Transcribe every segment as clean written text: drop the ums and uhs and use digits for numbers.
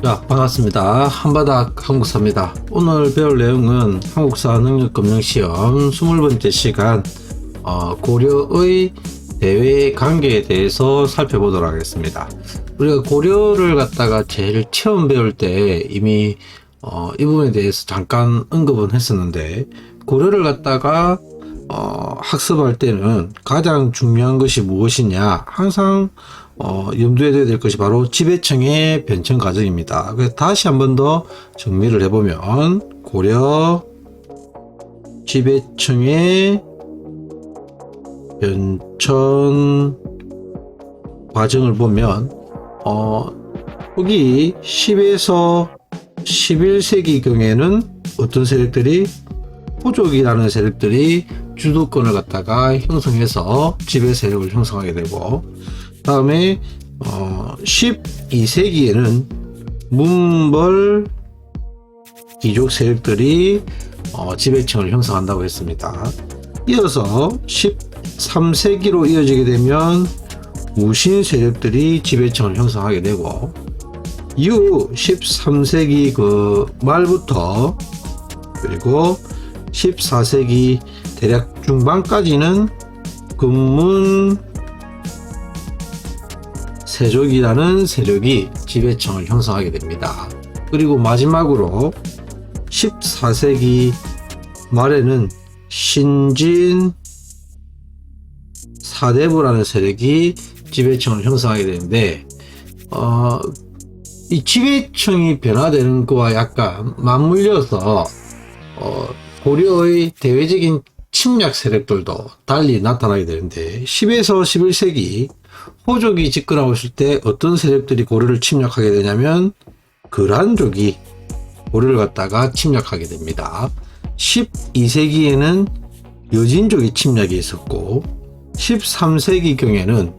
자, 반갑습니다. 한바닥 한국사입니다. 오늘 배울 내용은 한국사 능력검정시험 20번째 시간 고려의 대외 관계에 대해서 살펴보도록 하겠습니다. 우리가 고려를 갖다가 제일 처음 배울 때 이미 이 부분에 대해서 잠깐 언급은 했었는데, 고려를 갖다가 학습할 때는 가장 중요한 것이 무엇이냐, 항상 염두에 둬야 될 것이 바로 지배청의 변청 과정입니다. 그래서 다시 한 번 더 정리를 해보면, 고려 지배청의 변청 과정을 보면 여기 10에서 11세기경에는 어떤 세력들이, 호족이라는 세력들이 주도권을 갖다가 형성해서 지배 세력을 형성하게 되고, 다음에 12세기에는 문벌 귀족 세력들이 지배층을 형성한다고 했습니다. 이어서 13세기로 이어지게 되면 무신 세력들이 지배층을 형성하게 되고, 이후 13세기 그 말부터 그리고 14세기 대략 중반까지는 금문 세족이라는 세력이 지배층을 형성하게 됩니다. 그리고 마지막으로 14세기 말에는 신진 사대부라는 세력이 지배층을 형성하게 되는데, 이 지배층이 변화되는 거와 약간 맞물려서 고려의 대외적인 침략 세력들도 달리 나타나게 되는데, 10에서 11세기 호족이 집권하고 있을 때 어떤 세력들이 고려를 침략하게 되냐면 거란족이 고려를 갖다가 침략하게 됩니다. 12세기에는 여진족의 침략이 있었고, 13세기경에는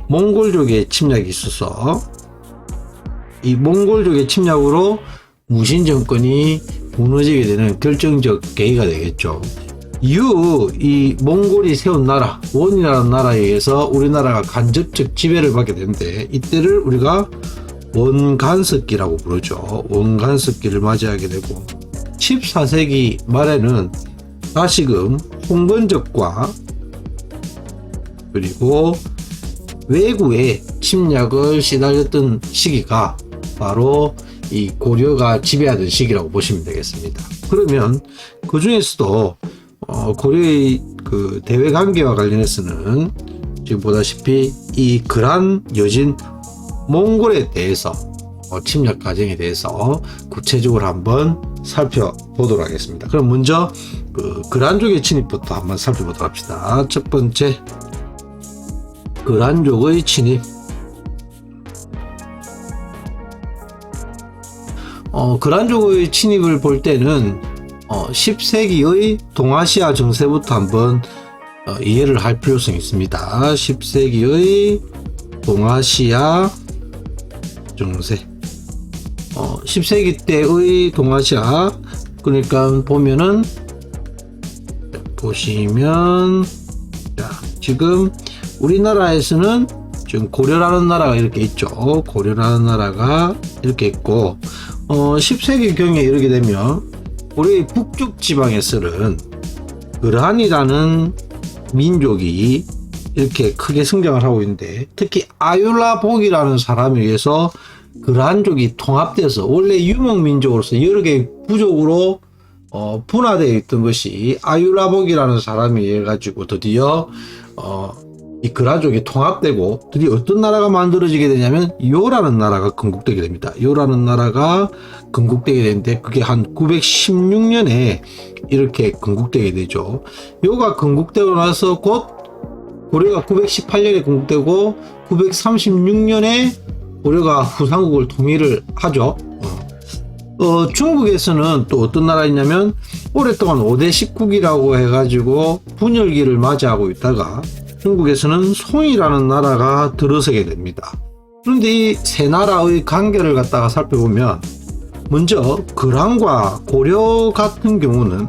몽골족의 침략이 있어서 이 몽골족의 침략으로 무신 정권이 무너지게 되는 결정적 계기가 되겠죠. 이후 이 몽골이 세운 나라, 원이라는 나라에 의해서 우리나라가 간접적 지배를 받게 되는데, 이때를 우리가 원간섭기라고 부르죠. 원간섭기를 맞이하게 되고, 14세기 말에는 다시금 홍건적과 그리고 외구의 침략을 시달렸던 시기가 바로 이 고려가 지배하던 시기라고 보시면 되겠습니다. 그러면 그 중에서도 고려의 그 대외 관계와 관련해서는 지금 보다시피 이 거란, 여진, 몽골에 대해서 침략 과정에 대해서 구체적으로 한번 살펴보도록 하겠습니다. 그럼 먼저 그 거란족의 진입부터 한번 살펴보도록 합시다. 첫 번째, 거란족의 진입. 거란족의 진입을 볼 때는 10세기의 동아시아 정세부터 한번 이해를 할 필요성이 있습니다. 10세기의 동아시아 정세. 10세기 때의 동아시아, 그러니까 보면은, 보시면, 자, 지금 우리나라에서는 지금 고려라는 나라가 이렇게 있죠. 고려라는 나라가 이렇게 있고, 10세기경에 이르게 되면 고려의 북쪽 지방에서는 거란이라는 민족이 이렇게 크게 성장을 하고 있는데, 특히 아율라복이라는 사람에 의해서 거란족이 통합돼서, 원래 유목민족으로서 여러 개의 부족으로 분화되어 있던 것이 아율라복이라는 사람에 의해 가지고 드디어 이 거란족이 통합되고, 드디어 어떤 나라가 만들어지게 되냐면 요라는 나라가 건국되게 됩니다. 요라는 나라가 건국되게 되는데, 그게 한 916년에 이렇게 건국되게 되죠. 요가 건국되고 나서 곧 고려가 918년에 건국되고 936년에 고려가 후삼국을 통일을 하죠. 중국에서는 또 어떤 나라 있냐면, 오랫동안 5대 십국이라고 해가지고 분열기를 맞이하고 있다가 중국에서는 송이라는 나라가 들어서게 됩니다. 그런데 이 세 나라의 관계를 갖다가 살펴보면, 먼저 거란과 고려 같은 경우는,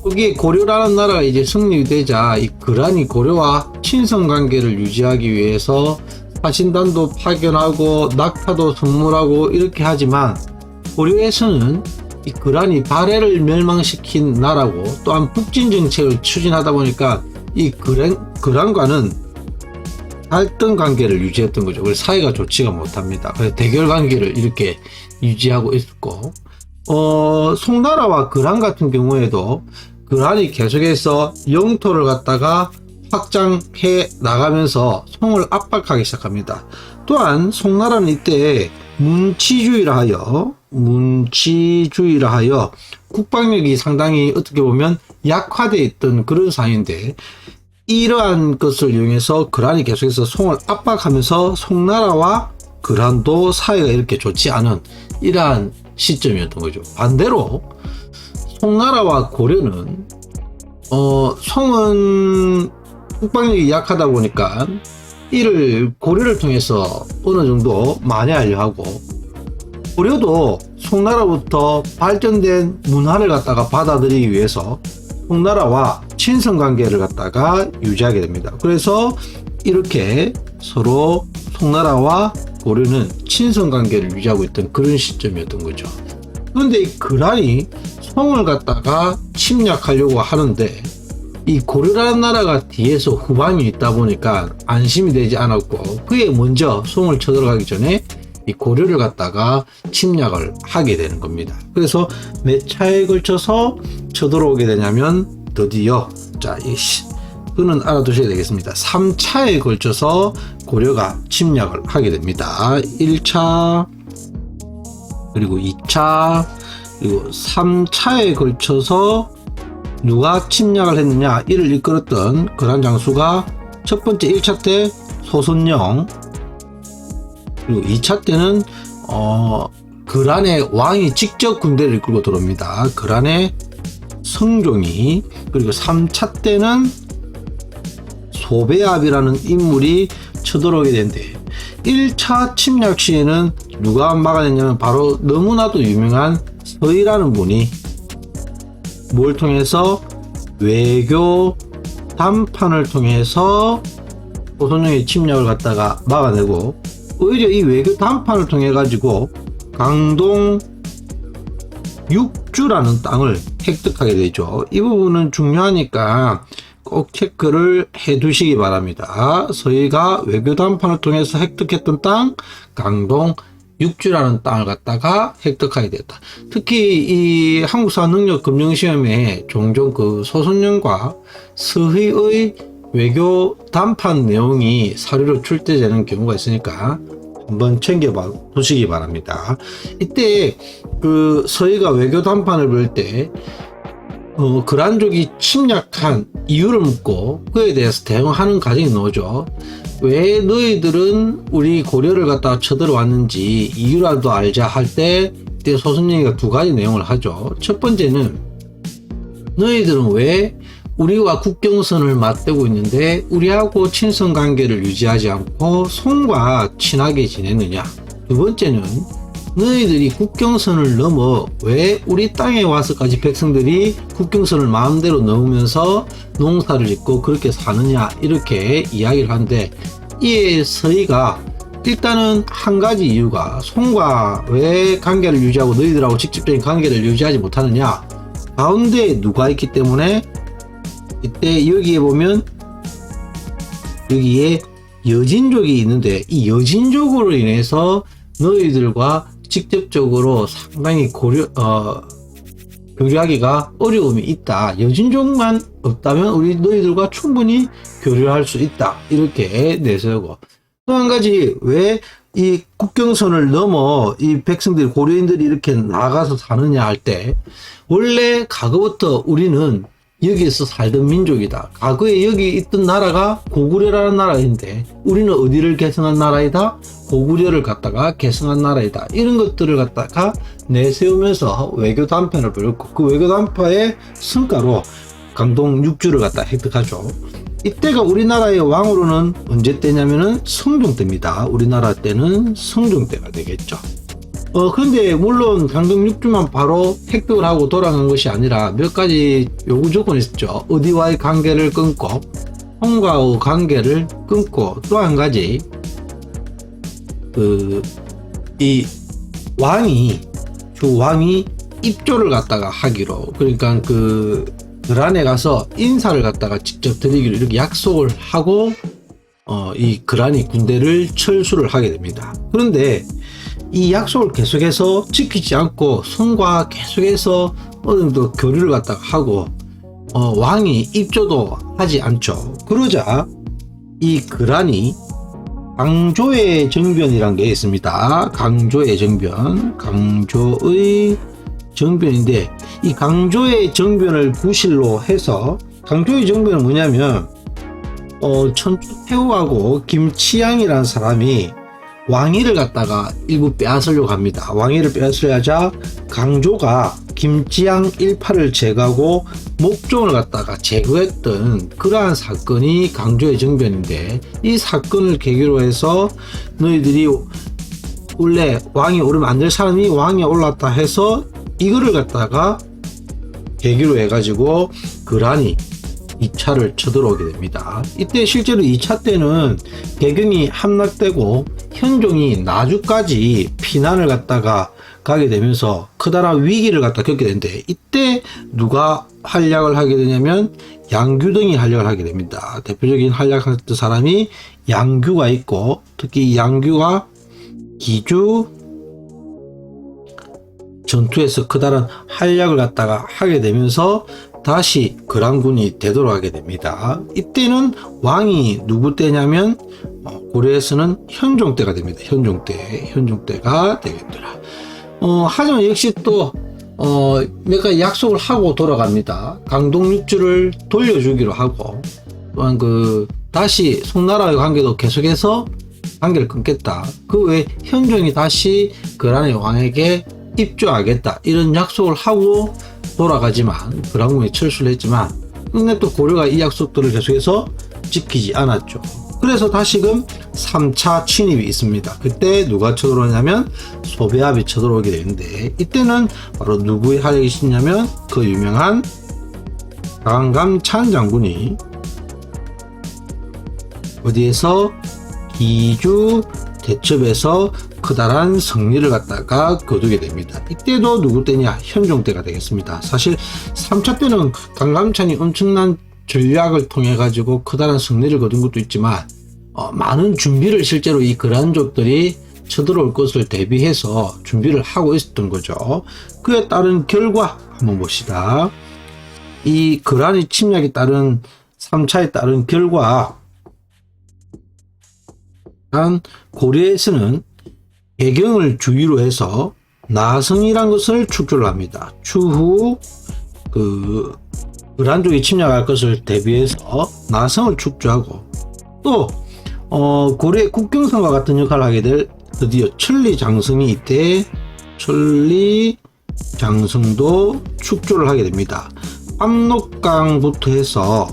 거기에 고려라는 나라가 이제 성립되자 이 거란이 고려와 친선 관계를 유지하기 위해서 화신단도 파견하고 낙타도 선물하고 이렇게 하지만 고려에서는 이 거란이 발해를 멸망시킨 나라고 또한 북진 정책을 추진하다 보니까 이 거란과는 갈등 관계를 유지했던 거죠. 그래서 사이가 좋지가 못합니다. 그래서 대결 관계를 이렇게 유지하고 있었고, 송나라와 거란 같은 경우에도 거란이 계속해서 영토를 갖다가 확장해 나가면서 송을 압박하기 시작합니다. 또한 송나라는 이때 문치주의라 하여 국방력이 상당히 어떻게 보면 약화되어 있던 그런 상황인데, 이러한 것을 이용해서 거란이 계속해서 송을 압박하면서 송나라와 거란도 사이가 이렇게 좋지 않은 이러한 시점이었던 거죠. 반대로 송나라와 고려는 송은 국방력이 약하다 보니까 이를 고려를 통해서 어느 정도 만회하려 하고, 고려도 송나라부터 발전된 문화를 갖다가 받아들이기 위해서 송나라와 친선 관계를 갖다가 유지하게 됩니다. 그래서 이렇게 서로 송나라와 고려는 친선 관계를 유지하고 있던 그런 시점이었던 거죠. 그런데 이 거란이 송을 갖다가 침략하려고 하는데 이 고려라는 나라가 뒤에서 후방이 있다 보니까 안심이 되지 않았고, 그에 먼저 송을 쳐들어가기 전에 이 고려를 갖다가 침략을 하게 되는 겁니다. 그래서 몇 차에 걸쳐서 쳐들어오게 되냐면 드디어 그는 알아두셔야 되겠습니다. 3차에 걸쳐서 고려가 침략을 하게 됩니다. 1차 그리고 2차 그리고 3차에 걸쳐서 누가 침략을 했느냐, 이를 이끌었던 거란 장수가 첫 번째 1차 때 소선영, 그리고 2차 때는 거란의 왕이 직접 군대를 이끌고 들어옵니다. 거란의 성종이. 그리고 3차 때는 소배압이라는 인물이 쳐들어오게 되는데, 1차 침략 시에는 누가 막아냈냐면 바로 너무나도 유명한 서희라는 분이 뭘 통해서 외교 담판을 통해서 소선영의 침략을 갖다가 막아내고, 오히려 이 외교 담판을 통해 가지고 강동 육주라는 땅을 획득하게 되죠. 이 부분은 중요하니까 꼭 체크를 해 두시기 바랍니다. 서희가 외교 담판을 통해서 획득했던 땅, 강동 육주라는 땅을 갖다가 획득하게 됐다. 특히 이 한국사 능력 검정 시험에 종종 그 소선영과 서희의 외교 담판 내용이 사료로 출제되는 경우가 있으니까 한번 챙겨봐 두시기 바랍니다. 이때 그 서희가 외교 담판을 볼 때 거란족이 침략한 이유를 묻고 그에 대해서 대응하는 과정이 나오죠. 왜 너희들은 우리 고려를 갖다가 쳐들어왔는지 이유라도 알자 할 때, 이때 소선영이가 두 가지 내용을 하죠. 첫 번째는 너희들은 왜 우리와 국경선을 맞대고 있는데 우리하고 친선 관계를 유지하지 않고 송과 친하게 지내느냐. 두 번째는 너희들이 국경선을 넘어 왜 우리 땅에 와서까지 백성들이 국경선을 마음대로 넘으면서 농사를 짓고 그렇게 사느냐, 이렇게 이야기를 하는데, 이에 서희가 일단은 한 가지 이유가 송과 왜 관계를 유지하고 너희들하고 직접적인 관계를 유지하지 못하느냐, 가운데 누가 있기 때문에, 이때 여기에 보면 여기에 여진족이 있는데 이 여진족으로 인해서 너희들과 직접적으로 상당히 교류하기가 어려움이 있다. 여진족만 없다면 우리 너희들과 충분히 교류할 수 있다. 이렇게 내세우고, 또 한 가지, 왜 이 국경선을 넘어 이 백성들이, 고려인들이 이렇게 나가서 사느냐 할 때, 원래 과거부터 우리는 여기에서 살던 민족이다. 과거에 여기 있던 나라가 고구려라는 나라인데 우리는 어디를 개성한 나라이다? 고구려를 갖다가 개성한 나라이다. 이런 것들을 갖다가 내세우면서 외교 담판을 벌였고, 그 외교 담파의 성과로 강동 육주를 갖다 획득하죠. 이때가 우리나라의 왕으로는 언제 때냐면은 성종 때입니다. 우리나라 때는 성종 때가 되겠죠. 그런데 물론 강동 육주만 바로 획득을 하고 돌아간 것이 아니라 몇 가지 요구 조건이 있었죠. 어디와의 관계를 끊고, 홍과의 관계를 끊고, 또 한 가지 이 왕이 주 왕이 입조를 갖다가 하기로, 그러니까 그란에 가서 인사를 갖다가 직접 드리기로 이렇게 약속을 하고 이 그란이 군대를 철수를 하게 됩니다. 그런데 이 약속을 계속해서 지키지 않고 손과 계속해서 어느 정도 교류를 갖다가 하고 왕이 입조도 하지 않죠. 그러자 이 그란이 강조의 정변이란 게 있습니다. 강조의 정변, 강조의 정변인데, 이 강조의 정변을 구실로 해서, 강조의 정변은 뭐냐면 천주태후하고 김치양이라는 사람이 왕위를 갖다가 일부 빼앗으려고 합니다. 왕위를 빼앗으려자 강조가 김치양 일파를 제거하고 목종을 갖다가 제거했던 그러한 사건이 강조의 정변인데, 이 사건을 계기로 해서 너희들이 원래 왕이 오르면 안 될 사람이 왕에 올랐다 해서 이거를 갖다가 계기로 해가지고 그란이 2차를 쳐들어오게 됩니다. 이때 실제로 2차 때는 개경이 함락되고 현종이 나주까지 피난을 갖다가 가게 되면서 커다란 위기를 갖다 겪게 되는데, 이때 누가 활약을 하게 되냐면 양규 등이 활약을 하게 됩니다. 대표적인 활약했던 사람이 양규가 있고, 특히 양규가 기주 전투에서 커다란 활약을 갖다가 하게 되면서 다시 그란군이 되돌아가게 됩니다. 이때는 왕이 누구 때냐면 고려에서는 현종 때가 됩니다. 현종 때가 되겠더라. 하지만 역시 또 몇 가지 약속을 하고 돌아갑니다. 강동육주를 돌려주기로 하고, 또한 다시 송나라의 관계도 계속해서 관계를 끊겠다. 그 외에 현종이 다시 그란의 왕에게 입조하겠다, 이런 약속을 하고 돌아가지만 그란군이 철수를 했지만, 근데 또 고려가 이 약속들을 계속해서 지키지 않았죠. 그래서 다시금 3차 침입이 있습니다. 그때 누가 쳐들어오냐면 소배합이 쳐들어오게 되는데, 이때는 바로 누구의 활약이 있냐면 그 유명한 강감찬 장군이 어디에서 기주 대첩에서 커다란 승리를 갖다가 거두게 됩니다. 이때도 누구 때냐? 현종 때가 되겠습니다. 사실 3차 때는 강감찬이 엄청난 전략을 통해 가지고 커다란 승리를 거둔 것도 있지만, 많은 준비를 실제로 이 그란족들이 쳐들어올 것을 대비해서 준비를 하고 있었던 거죠. 그에 따른 결과 한번 봅시다. 이 그란의 침략에 따른 3차에 따른 결과, 고려에서는 개경을 주위로 해서 나성이란 것을 축조를 합니다. 추후 그란족이 침략할 것을 대비해서 나성을 축조하고, 또 고려의 국경선과 같은 역할을 하게 될 드디어 천리장성이 이때 천리장성도 축조를 하게 됩니다. 압록강부터 해서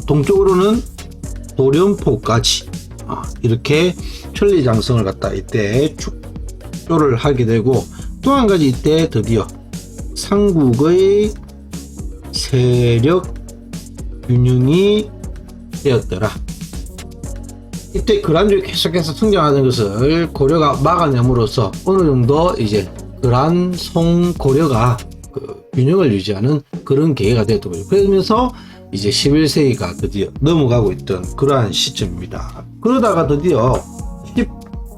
동쪽으로는 도련포까지 이렇게 천리장성을 갖다 이때 축조를 하게 되고, 또 한 가지 이때 드디어 삼국의 세력 균형이 되었더라. 이때 그란족이 계속해서 성장하는 것을 고려가 막아냄으로써 어느 정도 이제 그란, 송, 고려가 균형을 유지하는 그런 계기가 되었던 거죠. 그러면서 이제 11세기가 드디어 넘어가고 있던 그러한 시점입니다. 그러다가 드디어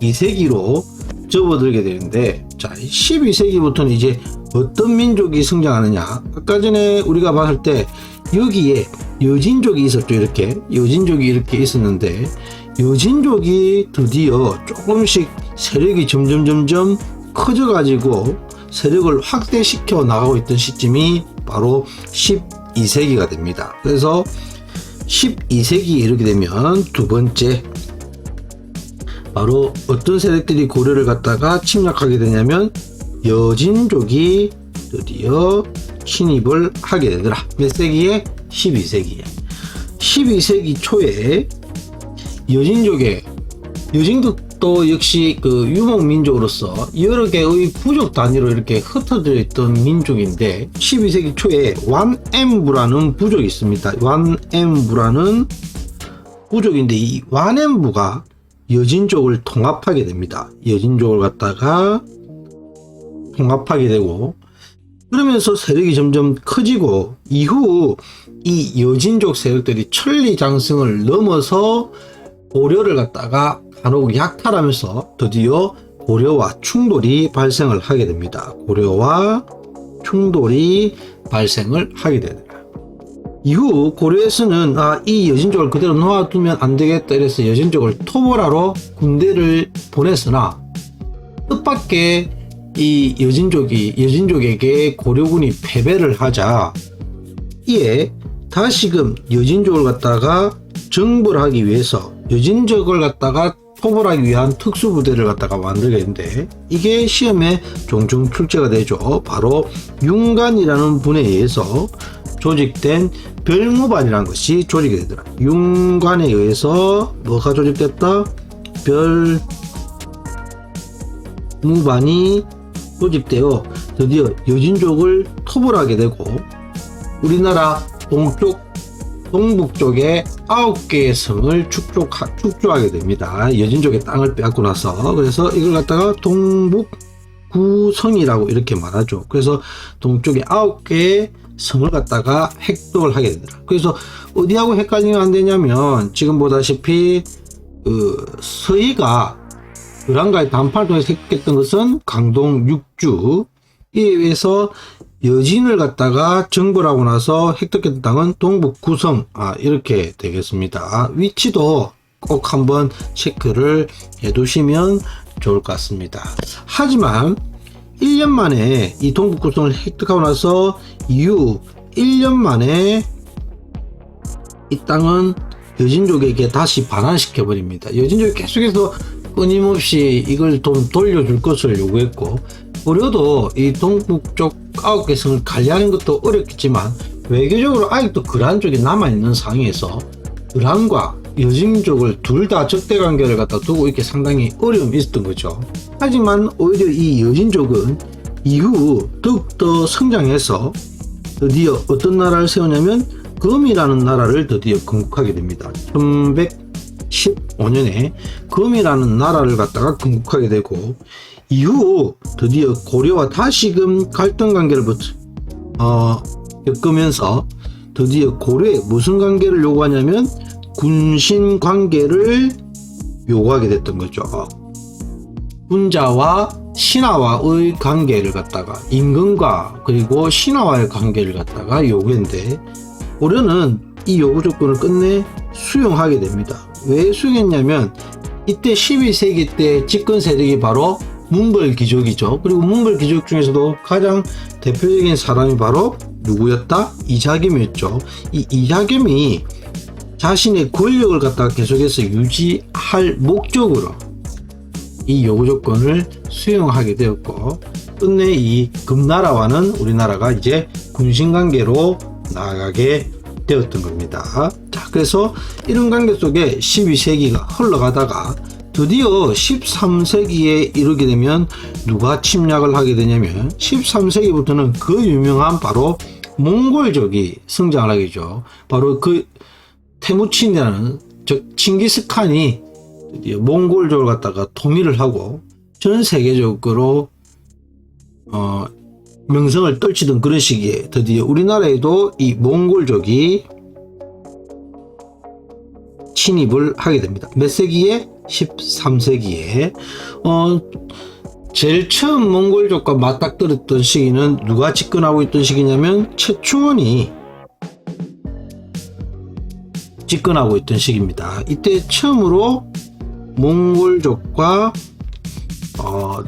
12세기로 접어들게 되는데, 자, 12세기부터는 이제 어떤 민족이 성장하느냐. 아까 전에 우리가 봤을 때 여기에 여진족이 있었죠. 여진족이 이렇게 있었는데, 여진족이 드디어 조금씩 세력이 점점 커져가지고 세력을 확대시켜 나가고 있던 시점이 바로 12세기가 됩니다. 그래서 12세기에 이르게 되면 두 번째, 바로 어떤 세력들이 고려를 갖다가 침략하게 되냐면 여진족이 드디어 침입을 하게 되더라. 몇 세기에? 12세기에. 12세기 초에 여진족도 역시 유목민족으로서 여러 개의 부족 단위로 이렇게 흩어져 있던 민족인데, 12세기 초에 완엠부라는 부족이 있습니다. 완엠부라는 부족인데, 이 완엠부가 여진족을 통합하게 됩니다. 여진족을 갖다가 통합하게 되고, 그러면서 세력이 점점 커지고, 이후 이 여진족 세력들이 천리장성을 넘어서 고려를 갖다가 간혹 약탈하면서 드디어 고려와 충돌이 발생을 하게 됩니다. 고려와 충돌이 발생을 하게 됩니다. 이후 고려에서는 이 여진족을 그대로 놓아두면 안 되겠다 이래서 여진족을 토벌하러 군대를 보냈으나, 뜻밖의 이 여진족에게 고려군이 패배를 하자, 이에 다시금 여진족을 갖다가 정벌하기 위해서 여진족을 갖다가 토벌하기 위한 특수부대를 갖다가 만들게 되는데, 이게 시험에 종종 출제가 되죠. 바로 윤관이라는 분에 의해서 조직된 별무반이라는 것이 조직이 되더라. 윤관에 의해서 뭐가 조직됐다? 별무반이 조직되어 드디어 여진족을 토벌하게 되고, 우리나라 동북 쪽에 9개의 성을 축조하게 됩니다. 여진족의 땅을 빼앗고 나서. 그래서 이걸 갖다가 동북구성이라고 이렇게 말하죠. 그래서 동쪽에 9개의 성을 갖다가 획득을 하게 되더라. 그래서 어디하고 헷갈리면 안 되냐면, 지금 보다시피 서희가 을왕과의談판을 통해서 획득했던 것은 강동 6주, 이에 의해서 여진을 갖다가 정벌하고 나서 획득했던 땅은 동북 구성, 이렇게 되겠습니다. 위치도 꼭 한번 체크를 해 두시면 좋을 것 같습니다. 하지만 1년 만에 이 동북 구성을 획득하고 나서 이후 1년 만에 이 땅은 여진족에게 다시 반환시켜 버립니다. 여진족이 계속해서 끊임없이 이걸 좀 돌려줄 것을 요구했고, 고려도 이 동북쪽 9개 성을 관리하는 것도 어렵겠지만 외교적으로 아직도 그란 쪽이 남아있는 상황에서 을왕과 여진족을 둘 다 적대 관계를 갖다 두고 있기 상당히 어려움이 있었던 거죠. 하지만 오히려 이 여진족은 이후 더욱더 성장해서 드디어 어떤 나라를 세우냐면 금이라는 나라를 드디어 건국하게 됩니다. 1115년에 금이라는 나라를 갖다가 건국하게 되고, 이후 드디어 고려와 다시금 갈등 관계를 겪으면서 드디어 고려에 무슨 관계를 요구하냐면 군신 관계를 요구하게 됐던 거죠. 군자와 신하와의 관계를 갖다가, 임금과 그리고 신하와의 관계를 갖다가 요구했는데, 고려는 이 요구 조건을 끝내 수용하게 됩니다. 왜 수용했냐면, 이때 12세기 때 집권 세력이 바로 문벌귀족이죠. 그리고 문벌귀족 중에서도 가장 대표적인 사람이 바로 누구였다? 이자겸이었죠. 이 이자겸이 자신의 권력을 갖다가 계속해서 유지할 목적으로 이 요구 조건을 수용하게 되었고, 끝내 이 금나라와는 우리나라가 이제 군신관계로 나아가게 되었던 겁니다. 자, 그래서 이런 관계 속에 12세기가 흘러가다가 드디어 13세기에 이르게 되면 누가 침략을 하게 되냐면, 13세기부터는 그 유명한 바로 몽골족이 성장을 하게 되죠. 바로 그 테무친이라는, 즉 칭기스칸이 드디어 몽골족을 갖다가 통일을 하고 전 세계적으로 명성을 떨치던 그런 시기에 드디어 우리나라에도 이 몽골족이 침입을 하게 됩니다. 몇 세기에? 13세기에. 제일 처음 몽골족과 맞닥뜨렸던 시기는 누가 집권하고 있던 시기냐면 최충원이 집권하고 있던 시기입니다. 이때 처음으로 몽골족과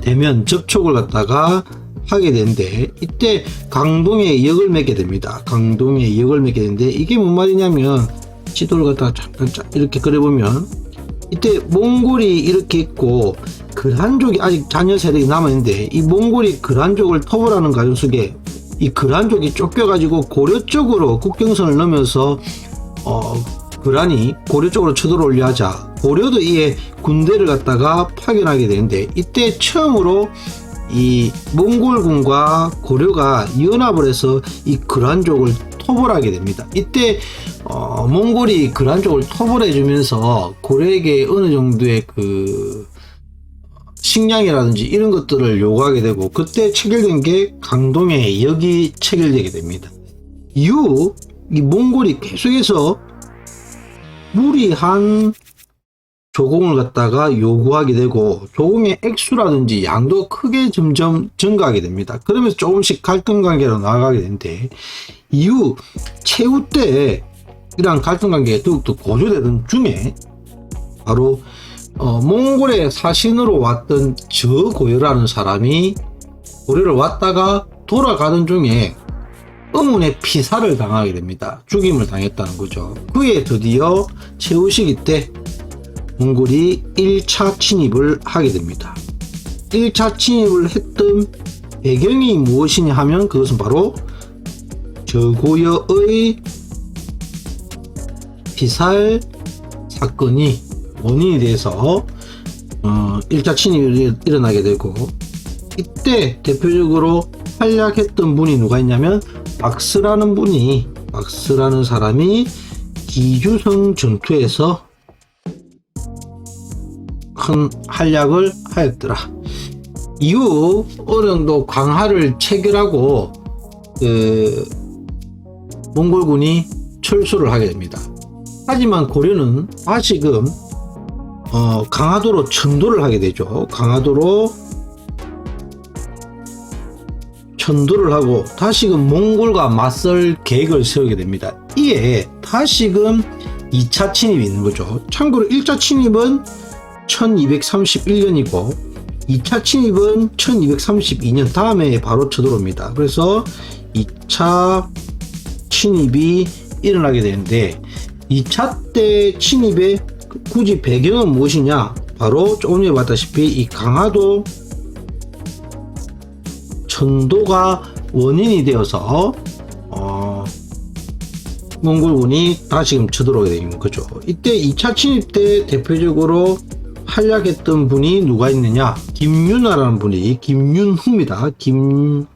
대면 접촉을 갖다가 하게 되는데, 이때 강동에 역을 맺게 됩니다. 강동에 역을 맺게 되는데, 이게 뭔 말이냐면, 지도를 갖다가 잠깐 이렇게 그려보면 이때 몽골이 이렇게 있고 그란족이 아직 잔여 세력이 남아있는데, 이 몽골이 그란족을 토벌하는 과정 속에 이 그란족이 쫓겨가지고 고려 쪽으로 국경선을 넘어서 그란이 고려 쪽으로 쳐들어오려 하자 고려도 이에 군대를 갖다가 파견하게 되는데, 이때 처음으로 이 몽골군과 고려가 연합을 해서 이 그란족을 토벌하게 됩니다. 이때 몽골이 그러한 쪽을 토벌해 주면서 고려에게 어느 정도의 그 식량이라든지 이런 것들을 요구하게 되고, 그때 체결된 게 강동의 역이 체결되게 됩니다. 이후 이 몽골이 계속해서 무리한 조공을 갖다가 요구하게 되고, 조공의 액수라든지 양도 크게 점점 증가하게 됩니다. 그러면서 조금씩 갈등 관계로 나아가게 되는데, 이후 최후 때 이러한 갈등 관계가 더욱더 고조되던 중에 바로 몽골의 사신으로 왔던 저고려라는 사람이 고려를 왔다가 돌아가던 중에 의문의 피살을 당하게 됩니다. 죽임을 당했다는 거죠. 그에 드디어 최후 시기 때 몽골이 1차 침입을 하게 됩니다. 1차 침입을 했던 배경이 무엇이냐 하면, 그것은 바로 저고려의 피살 사건이 원인이 돼서 1차 침입이 일어나게 되고, 이때 대표적으로 활약했던 분이 누가 있냐면 박스라는 사람이 기주성 전투에서 큰 활약을 하였더라. 이후 어느 정도 강화를 체결하고 몽골군이 철수를 하게 됩니다. 하지만 고려는 다시금 강화도로 천도를 하게 되죠. 강화도로 천도를 하고 다시금 몽골과 맞설 계획을 세우게 됩니다. 이에 다시금 2차 침입이 있는 거죠. 참고로 1차 침입은 1231년이고 2차 침입은 1232년 다음에 바로 쳐들어옵니다. 그래서 2차 침입이 일어나게 되는데, 2차 때 침입의 굳이 배경은 무엇이냐? 바로 조금 전에 봤다시피 이 강화도 천도가 원인이 되어서 몽골군이 다시금 쳐들어오게 되는 거죠. 이때 2차 침입 때 대표적으로 활약했던 분이 누가 있느냐? 김윤아라는 분이, 김윤후입니다. 김윤후라는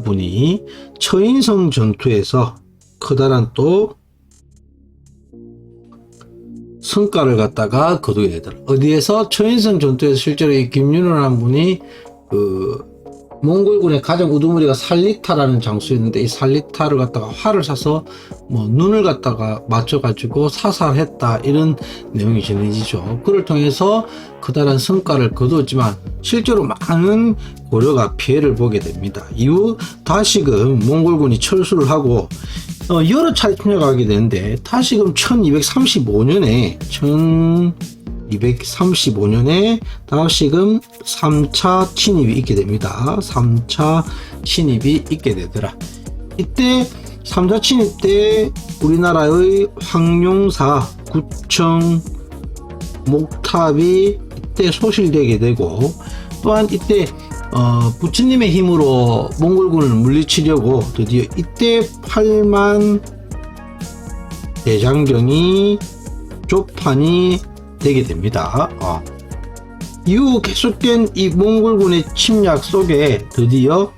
분이 처인성 전투에서 커다란 또 성과를 갖다가 거두게 되더라. 어디에서? 처인성 전투에서 실제로 이 김윤호라는 분이 몽골군의 가장 우두머리가 살리타라는 장소였는데, 이 살리타를 갖다가 활을 쏴서 눈을 갖다가 맞춰가지고 사살했다, 이런 내용이 전해지죠. 그를 통해서 커다란 성과를 거두었지만 실제로 많은 고려가 피해를 보게 됩니다. 이후 다시금 몽골군이 철수를 하고 여러 차례 침략하게 되는데, 다시금 1235년에 다시금 3차 침입이 있게 됩니다. 3차 침입이 있게 되더라. 이때 3차 침입 때 우리나라의 황룡사, 구청, 목탑이 이때 소실되게 되고, 또한 이때 부처님의 힘으로 몽골군을 물리치려고 드디어 이때 8만 대장경이 조판이 되게 됩니다. 이후 계속된 이 몽골군의 침략 속에 드디어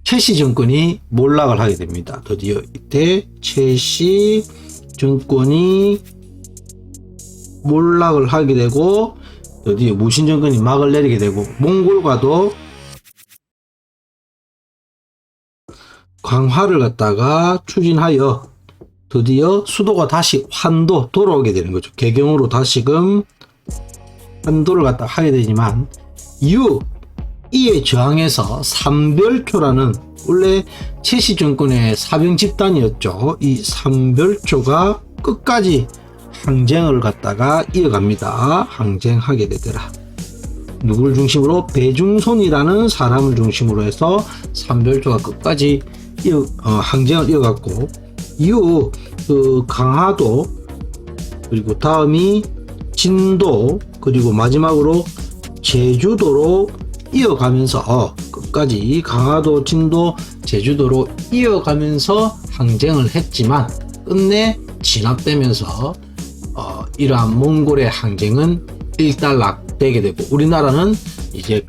최씨 정권이 몰락을 하게 됩니다. 드디어 이때 최씨 정권이 몰락을 하게 되고, 드디어 무신 정권이 막을 내리게 되고, 몽골과도 강화를 갖다가 추진하여 드디어 수도가 다시 환도 돌아오게 되는 거죠. 개경으로 다시금 환도를 갖다가 하게 되지만, 이후 이에 저항해서 삼별초라는, 원래 최씨 정권의 사병 집단이었죠. 이 삼별초가 끝까지 항쟁을 갖다가 이어갑니다. 항쟁하게 되더라. 누굴 중심으로? 배중손이라는 사람을 중심으로 해서 삼별초가 끝까지 항쟁을 이어갔고, 이후 강화도, 그리고 다음이 진도, 그리고 마지막으로 제주도로 이어가면서 끝까지 강화도, 진도, 제주도로 이어가면서 항쟁을 했지만 끝내 진압되면서 이러한 몽골의 항쟁은 일단락되게 되고, 우리나라는 이제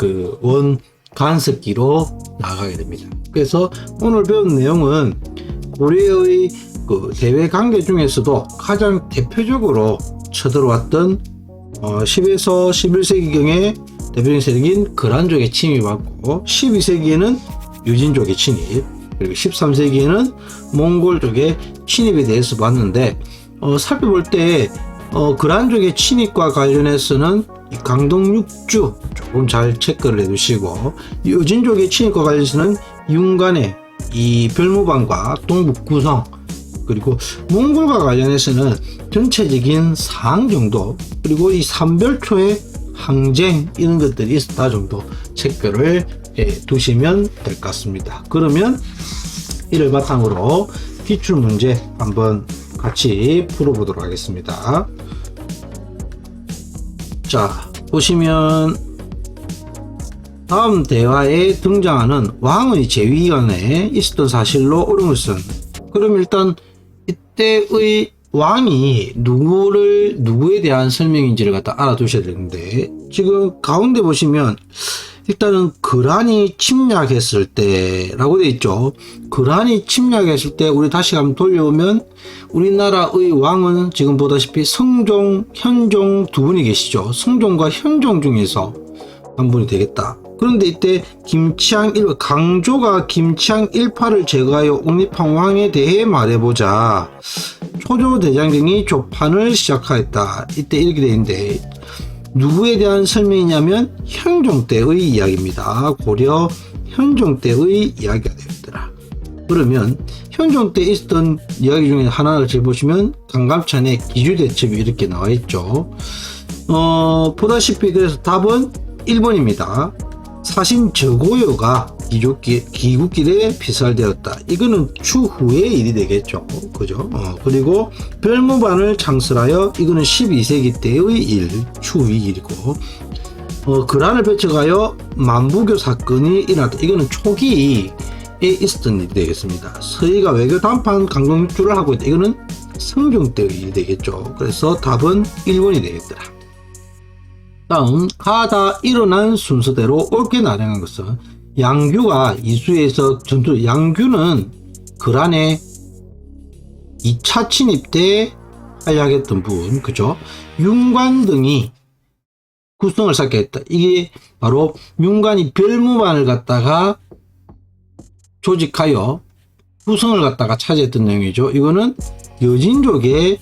간섭기로 나가게 됩니다. 그래서 오늘 배운 내용은 고려의 그 대외 관계 중에서도 가장 대표적으로 쳐들어왔던 10에서 11세기경의 대표적인 세력인 거란족의 침입하고 12세기에는 유진족의 침입, 그리고 13세기에는 몽골족의 침입에 대해서 봤는데 살펴볼 때 거란족의 침입과 관련해서는 이 강동 6주 조금 잘 체크를 해두시고, 유진족의 침입과 관련해서는 윤관의 이 별무반과 동북 구성, 그리고 몽골과 관련해서는 전체적인 사항 정도, 그리고 이 삼별초의 항쟁 이런 것들이 있었다 정도 체크를 해 두시면 될 것 같습니다. 그러면 이를 바탕으로 기출문제 한번 같이 풀어보도록 하겠습니다. 자, 보시면 다음 대화에 등장하는 왕의 재위기간에 있었던 사실로 옳은 것은, 그럼 일단 이때의 왕이 누구에 대한 설명인지를 갖다 알아두셔야 되는데, 지금 가운데 보시면 일단은 거란이 침략했을 때라고 되어 있죠. 거란이 침략했을 때 우리 다시 한번 돌려오면 우리나라의 왕은 지금 보다시피 성종, 현종 두 분이 계시죠. 성종과 현종 중에서 한 분이 되겠다. 그런데 이때 강조가 김치향 일파를 제거하여 옹립한 왕에 대해 말해보자. 초조대장경이 조판을 시작하였다. 이때 이렇게 되어 있는데 누구에 대한 설명이냐면 현종 때의 이야기입니다. 고려 현종 때의 이야기가 되었더라. 그러면 현종 때 있었던 이야기 중에 하나를 보시면 강감찬의 기주대첩이 이렇게 나와 있죠. 보다시피 그래서 답은 1번입니다. 사신 저고요가 기국길에 피살되었다. 이거는 추후의 일이 되겠죠. 그죠? 그리고 별무반을 창설하여, 이거는 12세기 때의 일, 추후의 일이고, 거란을 배척하여 만부교 사건이 일어났다. 이거는 초기에 있었던 일이 되겠습니다. 서희가 외교 단판 강동주를 하고 있다. 이거는 성종 때의 일이 되겠죠. 그래서 답은 1번이 되겠더라. 다음, 가다 일어난 순서대로 옳게 나열한 것은, 양규가 이수에서 전투, 양규는 거란의 2차 침입 때 활약했던 분, 그죠? 윤관 등이 구성을 쌓게 했다. 이게 바로 윤관이 별무반을 갖다가 조직하여 구성을 갖다가 차지했던 내용이죠. 이거는 여진족의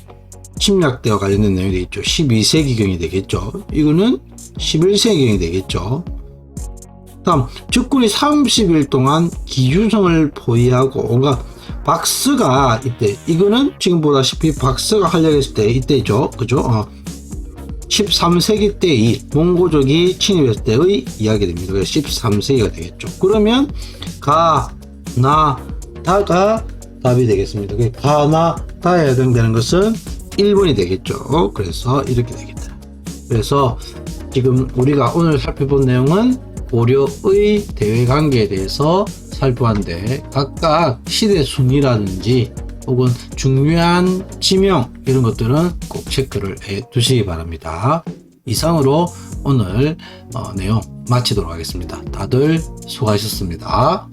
침략 때와 관련된 내용이 되겠죠. 12세기경이 되겠죠. 이거는 11세기경이 되겠죠. 다음, 적군이 30일 동안 기주성을 포위하고, 그러니까 박스가 이때, 이거는 지금 보다시피 박스가 활약했을 때 이때죠. 그죠? 13세기 때의 몽고족이 침입했을 때의 이야기 됩니다. 그래서 13세기가 되겠죠. 그러면 다가 답이 되겠습니다. 다에 해당되는 것은 1번이 되겠죠. 그래서 이렇게 되겠다. 그래서 지금 우리가 오늘 살펴본 내용은 고려의 대외관계에 대해서 살펴봤는데, 각각 시대 순위라든지 혹은 중요한 지명 이런 것들은 꼭 체크를 해 두시기 바랍니다. 이상으로 오늘 내용 마치도록 하겠습니다. 다들 수고하셨습니다.